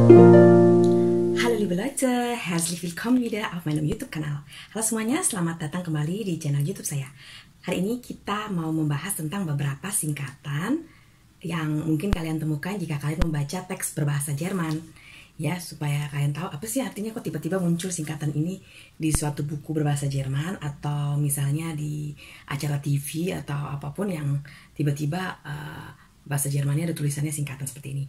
Halo liebe Leute, herzlich willkommen wieder auf meinem YouTube-Kanal. Halo semuanya, selamat datang kembali di channel YouTube saya. Hari ini kita mau membahas tentang beberapa singkatan yang mungkin kalian temukan jika kalian membaca teks berbahasa Jerman. Ya, supaya kalian tahu apa sih artinya kok tiba-tiba muncul singkatan ini di suatu buku berbahasa Jerman, atau misalnya di acara TV atau apapun yang tiba-tiba bahasa Jermannya ada tulisannya singkatan seperti ini.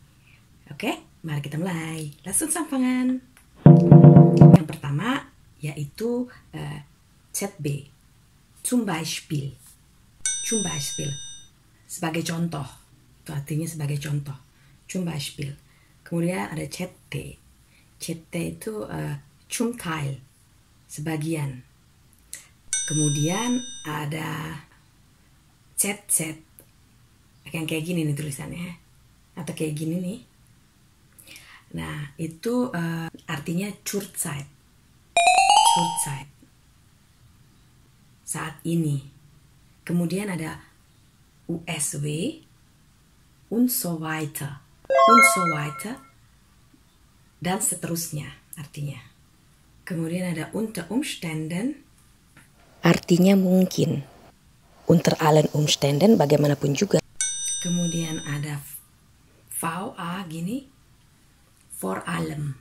Oke, mari kita mulai. Langsung sampangan. Yang pertama yaitu ZB, zum Beispiel. Zum Beispiel, sebagai contoh. Itu artinya sebagai contoh. Zum Beispiel. Kemudian ada ZT. ZT itu zum Teil, sebagian. Kemudian ada ZZ. Yang kayak gini nih tulisannya. Atau kayak gini nih. Nah, itu artinya Zurzeit. Zurzeit. Saat ini. Kemudian ada USW und so weiter. Und so weiter. Dan seterusnya artinya. Kemudian ada unter Umständen. Artinya mungkin. Unter allen Umständen, bagaimanapun juga. Kemudian ada VA gini. For allem.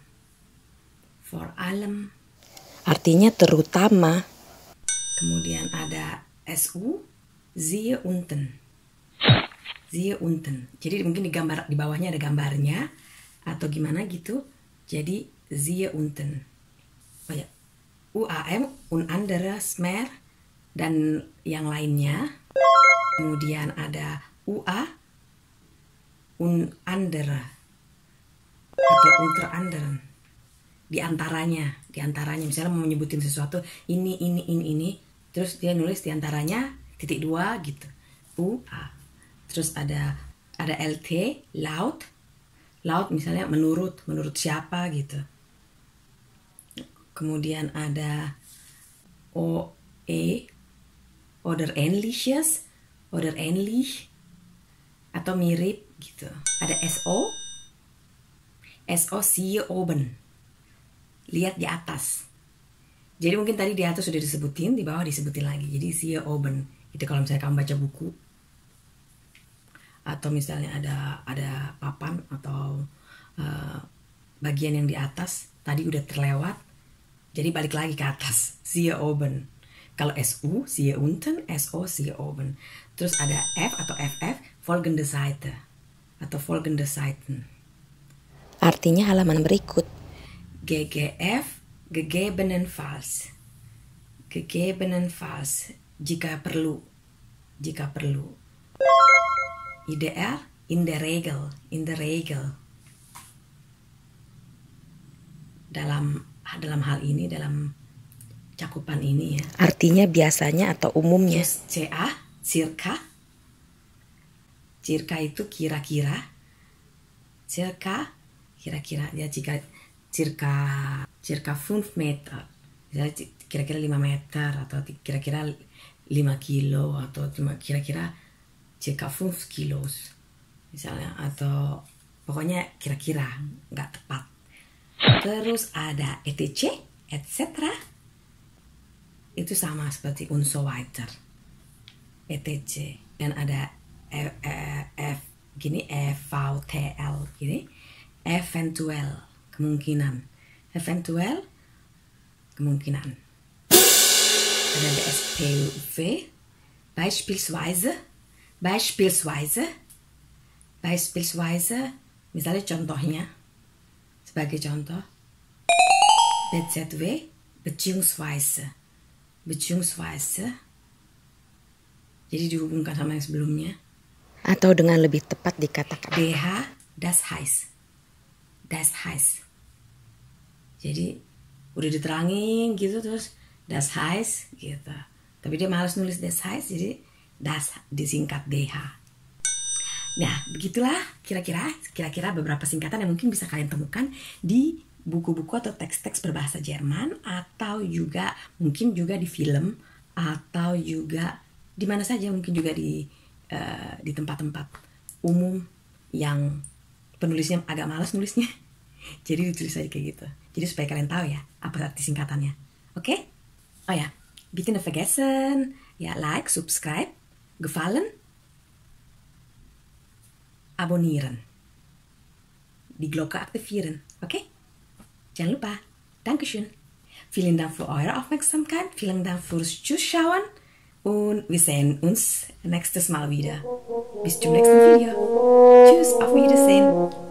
For allem. Artinya terutama. Kemudian ada SU. Siehe unten. Siehe unten. Jadi mungkin di bawahnya ada gambarnya. Atau gimana gitu. Jadi siehe unten. Oh ya. UAM. Un anderes mehr. Dan yang lainnya. Kemudian ada UA. Un andere. Atau unter anderen, di antaranya misalnya mau menyebutin sesuatu ini, terus dia nulis di antaranya titik 2 gitu, UA. Terus ada LT, laut misalnya menurut siapa gitu. Kemudian ada OE, oder ähnliches, oder ähnlich, atau mirip gitu. Ada SO siehe oben. Lihat di atas. Jadi mungkin tadi di atas sudah disebutin, di bawah disebutin lagi. Jadi siehe oben. Itu kalau misalnya kamu baca buku. Atau misalnya ada papan atau bagian yang di atas tadi udah terlewat. Jadi balik lagi ke atas. Siehe oben. Kalau SU siehe unten, SO siehe oben. Terus ada F atau FF, folgende Seite atau folgende Seiten. Artinya halaman berikut. GGF, gegebenenfalls. Gegebenenfalls, jika perlu. IDR, in the regel. Dalam hal ini, dalam cakupan ini ya. Artinya biasanya atau umumnya. CA, circa. Circa itu kira-kira. Circa ya, jika circa 5 meter, kira-kira 5 meter, atau kira-kira 5 kilo, atau kira-kira circa 5 kilos misalnya, atau pokoknya kira-kira, nggak tepat. Terus ada etc, etc, itu sama seperti und so weiter, etc. Dan ada F gini, FVTL gini, eventual, kemungkinan. Ada BSPV, beispielsweise, misalnya contohnya, sebagai contoh, BZW, beziehungsweise, jadi dihubungkan sama yang sebelumnya. Atau dengan lebih tepat dikatakan DH, das heißt. Jadi udah diterangin gitu, terus das heißt gitu. Tapi dia malas nulis das heißt, jadi das disingkat DH. Nah, begitulah kira-kira beberapa singkatan yang mungkin bisa kalian temukan di buku-buku atau teks-teks berbahasa Jerman, atau juga mungkin juga di film, atau juga di mana saja, mungkin juga di tempat-tempat umum yang penulisnya agak malas nulisnya. Jadi ditulis aja kayak gitu. Jadi supaya kalian tahu ya apa arti singkatannya. Oke? Oh ya, bitte nicht vergessen, ya like, subscribe, gefallen, abonnieren, die Glocke aktivieren. Oke? Jangan lupa. Dankeschön. Vielen Dank für eure Aufmerksamkeit. Vielen Dank fürs Zuschauen. Und wir sehen uns nächstes Mal wieder. Bis zum nächsten Video. Tschüss, auf Wiedersehen.